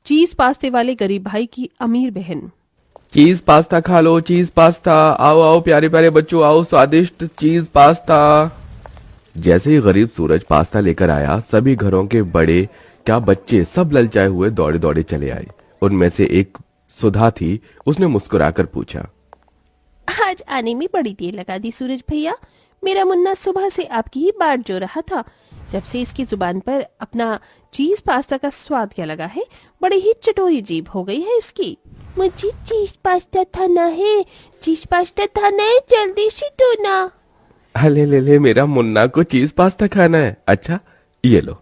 चीज पास्ते वाले गरीब भाई की अमीर बहन। चीज पास्ता खा लो, चीज पास्ता, आओ आओ प्यारे प्यारे बच्चों, आओ स्वादिष्ट चीज पास्ता। जैसे ही गरीब सूरज पास्ता लेकर आया, सभी घरों के बड़े क्या बच्चे सब ललचाए हुए दौड़े दौड़े चले आए। उनमें से एक सुधा थी, उसने मुस्कुराकर पूछा, आज आने में बड़ी देर लगा दी सूरज भैया। मेरा मुन्ना सुबह से आपकी ही बाट जो रहा था। जब से इसकी जुबान पर अपना चीज पास्ता का स्वाद क्या लगा है, बड़ी ही चटोरी जीभ हो गई है इसकी। मुझे चीज पास्ता खाना है, चीज पास्ता खाना है, जल्दी से दो ना। अले ले ले, मेरा मुन्ना को चीज पास्ता खाना है, अच्छा ये लो।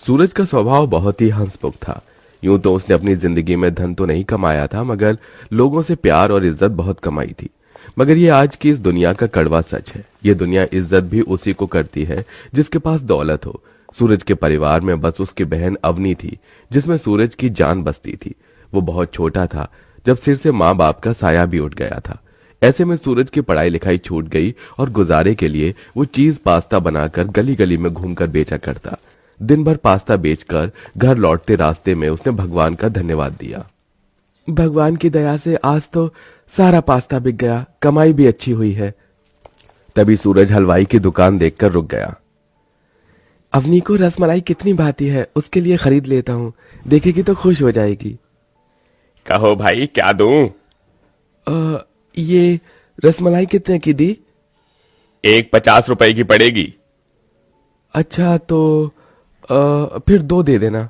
सूरज का स्वभाव बहुत ही हंसमुख था। यूं तो उसने अपनी जिंदगी में धन तो नहीं कमाया था, मगर लोगों से प्यार और इज्जत बहुत कमाई थी। मगर ये आज की इस दुनिया का कड़वा सच है। ये दुनिया इज्जत भी उसी को करती है जिसके पास दौलत हो। सूरज के परिवार में बस उसकी बहन अवनी थी, जिसमें सूरज की जान बसती थी। वो बहुत छोटा था जब सिर से माँ बाप का साया भी उठ गया था। ऐसे में सूरज की पढ़ाई लिखाई छूट गई और गुजारे के लिए वो चीज पास्ता बनाकर गली गली में घूमकर बेचा करता। दिन भर पास्ता बेचकर घर लौटते रास्ते में उसने भगवान का धन्यवाद दिया। भगवान की दया से आज तो सारा पास्ता बिक गया, कमाई भी अच्छी हुई है। तभी सूरज हलवाई की दुकान देखकर रुक गया। अवनी को रसमलाई कितनी भाती है, उसके लिए खरीद लेता हूँ, देखेगी तो खुश हो जाएगी। कहो भाई क्या दूं? ये रसमलाई कितने की दी? एक 50 रुपए की पड़ेगी। अच्छा तो फिर 2 दे देना।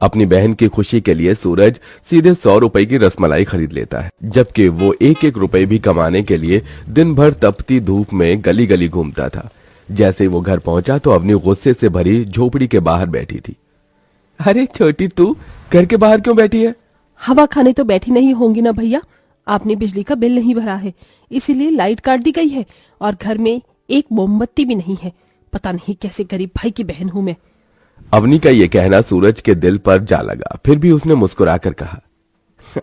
अपनी बहन की खुशी के लिए सूरज सीधे 100 रुपए की रसमलाई खरीद लेता है, जबकि वो एक एक रुपए भी कमाने के लिए दिन भर तपती धूप में गली गली घूमता था। जैसे वो घर पहुंचा तो अवनी गुस्से से भरी झोपड़ी के बाहर बैठी थी। अरे छोटी, तू घर के बाहर क्यों बैठी है? हवा खाने तो बैठी नहीं होंगी ना भैया। आपने बिजली का बिल नहीं भरा है, इसीलिए लाइट काट दी गई है और घर में एक मोमबत्ती भी नहीं है। पता नहीं कैसे गरीब भाई की बहन हूं मैं। अवनी का ये कहना सूरज के दिल पर जा लगा। फिर भी उसने मुस्कुराकर कहा,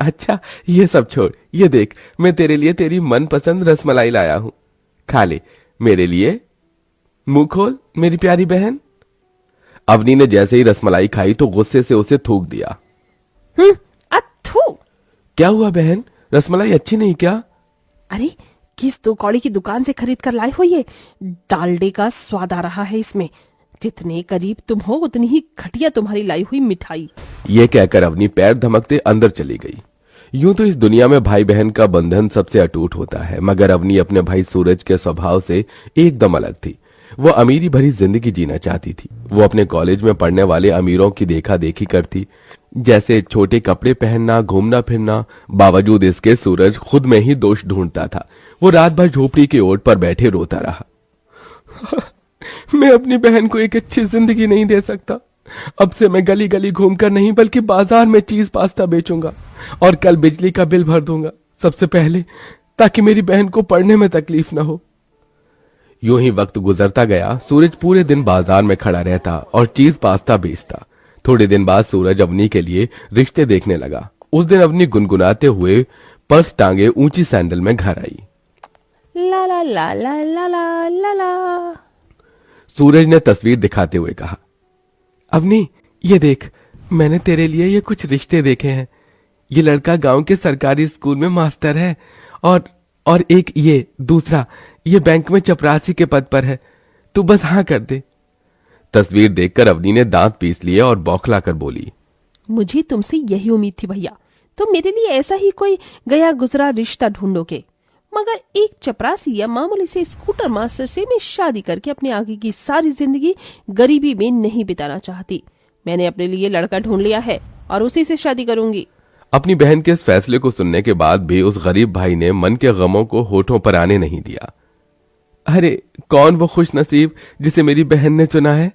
अच्छा ये सब छोड़, ये देख मैं तेरे लिए तेरी मनपसंद रसमलाई लाया हूं, खा ले मेरे लिए। मुंह खोल मेरी प्यारी बहन। अवनी ने जैसे ही रसमलाई खाई तो गुस्से से उसे थूक दिया। अथू! क्या हुआ बहन, रसमलाई अच्छी नहीं क्या? अरे किस दो कौड़ी की दुकान से खरीद कर लाए हो ये? डालडे का स्वाद आ रहा है इसमें। जितने करीब तुम हो उतनी ही घटिया तुम्हारी लाई हुई मिठाई। ये कहकर अवनी पैर धमकते अंदर चली गई। यूं तो इस दुनिया में भाई बहन का बंधन सबसे अटूट होता है, मगर अवनी अपने भाई सूरज के स्वभाव से एकदम अलग थी। वो अमीरी भरी जिंदगी जीना चाहती थी। वो अपने कॉलेज में पढ़ने वाले अमीरों की देखा देखी करती, जैसे छोटे कपड़े पहनना, घूमना फिरना। बावजूद इसके सूरज खुद में ही दोष ढूंढता था। वो रात भर झोपड़ी के ओट पर बैठे रोता रहा। मैं अपनी बहन को एक अच्छी जिंदगी नहीं दे सकता। अब से मैं गली गली घूमकर नहीं बल्कि बाजार में चीज पास्ता बेचूंगा और कल बिजली का बिल भर दूंगा सबसे पहले, ताकि मेरी बहन को पढ़ने में तकलीफ न हो। यूं ही वक्त गुजरता गया। सूरज पूरे दिन बाजार में खड़ा रहता और चीज पास्ता बेचता। थोड़े दिन बाद सूरज अवनी के लिए रिश्ते देखने लगा। उस दिन अवनी गुनगुनाते हुए पर्स टांगे ऊंची सैंडल में घर आई। ला ला ला ला ला ला ला ला। सूरज ने तस्वीर दिखाते हुए कहा, अवनी ये देख, मैंने तेरे लिए ये कुछ रिश्ते देखे हैं। ये लड़का गांव के सरकारी स्कूल में मास्टर है और एक ये दूसरा, ये बैंक में चपरासी के पद पर है। तू बस हाँ कर दे। तस्वीर देखकर अवनी ने दांत पीस लिए और बौखलाकर बोली, मुझे तुमसे यही उम्मीद थी भैया, तुम मेरे लिए ऐसा ही कोई गया गुजरा रिश्ता ढूंढोगे। मगर एक चपरासी या मामूली से स्कूटर मास्टर से मैं शादी करके अपने आगे की सारी जिंदगी गरीबी में नहीं बिताना चाहती। मैंने अपने लिए लड़का ढूंढ लिया है और उसी से शादी करूंगी। अपनी बहन के इस फैसले को सुनने के बाद भी उस गरीब भाई ने मन के गमों को होठों पर आने नहीं दिया। अरे कौन वो खुश नसीब जिसे मेरी बहन ने चुना है?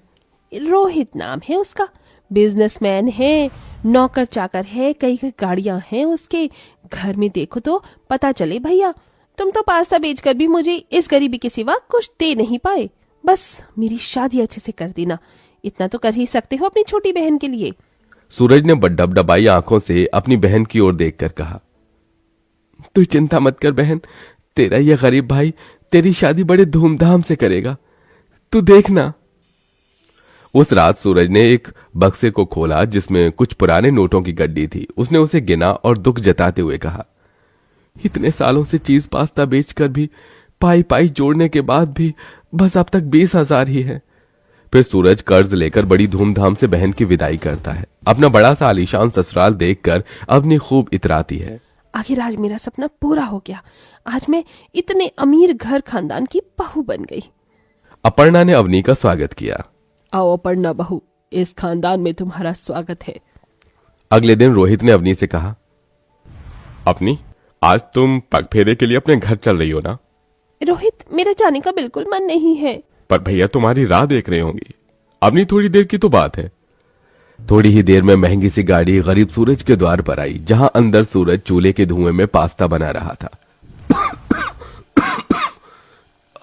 रोहित नाम है उसका, बिजनेसमैन है, नौकर चाकर है, कई कई गाड़ियां हैं उसके। घर में देखो तो पता चले भैया। तुम तो पास्ता बेचकर भी मुझे इस गरीबी के सिवा कुछ दे नहीं पाए। बस मेरी शादी अच्छे से कर देना, इतना तो कर ही सकते हो अपनी छोटी बहन के लिए। सूरज ने डबडबाई आंखों से अपनी बहन की ओर देखकर कहा, तू चिंता मत कर बहन, तेरा ये गरीब भाई तेरी शादी बड़े धूमधाम से करेगा, तू देखना। उस रात सूरज ने एक बक्से को खोला जिसमें कुछ पुराने नोटों की गड्डी थी। उसने उसे गिना और दुख जताते हुए कहा, इतने सालों से चीज पास्ता बेचकर भी पाई पाई जोड़ने के बाद भी बस अब तक 20,000 ही है। फिर सूरज कर्ज लेकर बड़ी धूमधाम से बहन की विदाई करता है। अपना बड़ा सा आलीशान ससुराल देखकर अवनी खूब इतराती है। आखिर आज मेरा सपना पूरा हो गया। आज मैं इतने अमीर घर खानदान की बहू बन गई। अपर्णा ने अवनी का स्वागत किया। आओ अपर्णा बहू, इस खानदान में तुम्हारा स्वागत है। अगले दिन रोहित ने अवनी से कहा, अपनी आज तुम पगफेरे के लिए अपने घर चल रही हो ना? रोहित, मेरा जाने का बिल्कुल मन नहीं है। पर भैया तुम्हारी राह देख रहे होंगी। अपनी थोड़ी देर की तो बात है। थोड़ी ही देर में महंगी सी गाड़ी गरीब सूरज के द्वार पर आई, जहां अंदर सूरज चूल्हे के धुएं में पास्ता बना रहा था।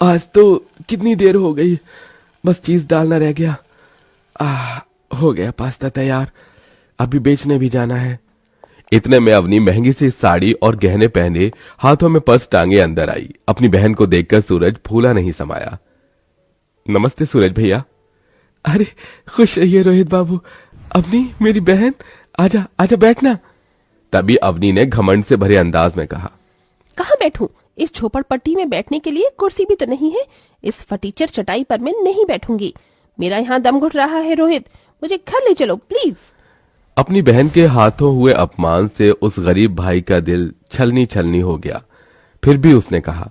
आज तो कितनी देर हो गई, बस चीज डालना रह गया। हो गया पास्ता तैयार, अभी बेचने भी जाना है। इतने में अवनी महंगी सी साड़ी और गहने पहने हाथों में पर्स टांगे अंदर आई। अपनी बहन को देखकर सूरज फूला नहीं समाया। नमस्ते सूरज भैया। अरे खुश रहिए रोहित बाबू। अवनी मेरी बहन, आजा आजा बैठना। तभी अवनी ने घमंड से भरे अंदाज में कहा, कहाँ बैठूं? इस झोपड़पट्टी में बैठने के लिए कुर्सी भी तो नहीं है। इस फटीचर चटाई पर मैं नहीं बैठूंगी। मेरा यहाँ दम घुट रहा है। रोहित, मुझे घर ले चलो प्लीज। अपनी बहन के हाथों हुए अपमान से उस गरीब भाई का दिल छलनी छलनी हो गया। फिर भी उसने कहा,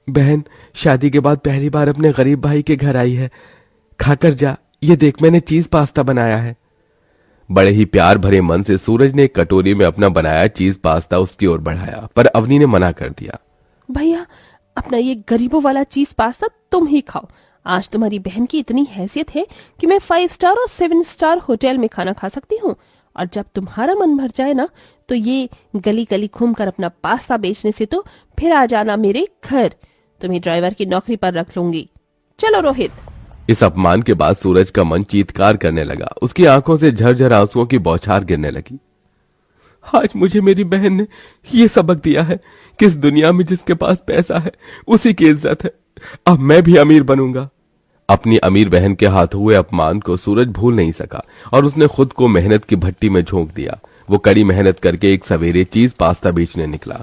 बहन शादी के बाद पहली बार अपने गरीब भाई के घर आई है, खाकर जा। ये देख मैंने चीज पास्ता बनाया है। बड़े ही प्यार भरे मन से सूरज ने एक कटोरी में अपना बनाया चीज पास्ता उसकी ओर बढ़ाया, पर अवनी ने मना कर दिया। भैया, अपना ये गरीबों वाला चीज पास्ता तुम ही खाओ। आज तुम्हारी बहन की इतनी हैसियत है कि मैं 5 स्टार और 7 स्टार होटल में खाना खा सकती हूँ। और जब तुम्हारा मन भर जाए ना, तो ये गली गली घूमकर अपना पास्ता बेचने से तो फिर आ जाना मेरे घर। तुम्हें ड्राइवर की नौकरी पर रख लूंगी। चलो रोहित। इस अपमान के बाद सूरज का मन चीत्कार करने लगा। उसकी आंखों से झरझर आंसुओं की बौछार गिरने लगी। आज मुझे मेरी बहन ने ये सबक दिया है कि इस दुनिया में जिसके पास पैसा है उसी की इज्जत है। अब मैं भी अमीर बनूंगा। अपनी अमीर बहन के हाथ हुए अपमान को सूरज भूल नहीं सका और उसने खुद को मेहनत की भट्टी में झोंक दिया। वो कड़ी मेहनत करके एक सवेरे चीज पास्ता बेचने निकला।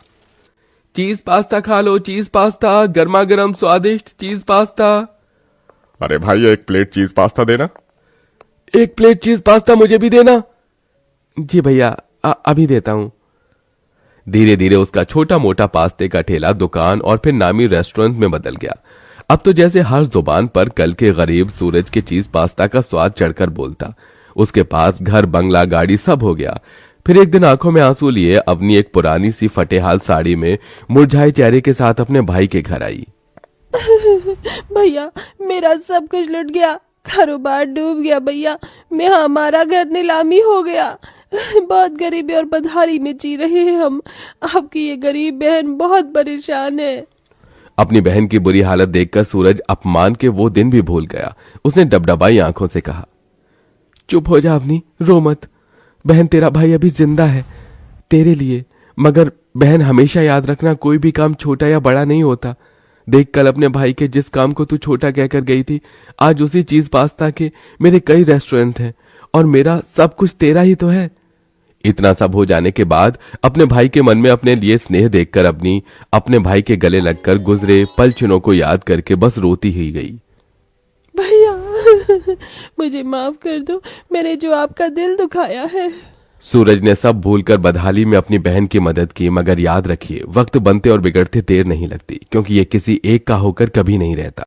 चीज पास्ता खा लो, चीज पास्ता, गर्मा गर्म स्वादिष्ट चीज पास्ता। अरे भाई एक प्लेट चीज पास्ता देना। एक प्लेट चीज पास्ता मुझे भी देना। जी भैया, अभी देता हूं। धीरे धीरे उसका छोटा मोटा पास्ते का ठेला दुकान और फिर नामी रेस्टोरेंट में बदल गया। अब तो जैसे हर जुबान पर कल के गरीब सूरज के चीज पास्ता का स्वाद चढ़कर बोलता। उसके पास घर, बंगला, गाड़ी सब हो गया। फिर एक दिन आंखों में आंसू लिए अवनी एक पुरानी सी फटेहाल साड़ी में मुरझाए चेहरे के साथ अपने भाई के घर आई। भैया, मेरा सब कुछ लुट गया, कारोबार डूब गया भैया। मैं हमारा घर नीलामी हो गया। बहुत गरीबी और बदहाली में जी रहे हैं हम। आपकी ये गरीब बहन बहुत परेशान है। अपनी बहन की बुरी हालत देखकर सूरज अपमान के वो दिन भी भूल गया। उसने डबडबाई आंखों से कहा, चुप हो जा अवनी, रो मत। बहन, तेरा भाई अभी जिंदा है तेरे लिए। मगर बहन, हमेशा याद रखना, कोई भी काम छोटा या बड़ा नहीं होता। देख, कल अपने भाई के जिस काम को तू छोटा कहकर गई थी, आज उसी चीज पास्ता के मेरे कई रेस्टोरेंट हैं और मेरा सब कुछ तेरा ही तो है। इतना सब हो जाने के बाद अपने भाई के मन में अपने लिए स्नेह देखकर अपने भाई के गले लगकर गुजरे पल क्षणों को याद करके बस रोती ही गई। भैया, मुझे माफ कर दो, मैंने जो आपका दिल दुखाया है। सूरज ने सब भूलकर बदहाली में अपनी बहन की मदद की। मगर याद रखिए, वक्त बनते और बिगड़ते देर नहीं लगती, क्योंकि ये किसी एक का होकर कभी नहीं रहता।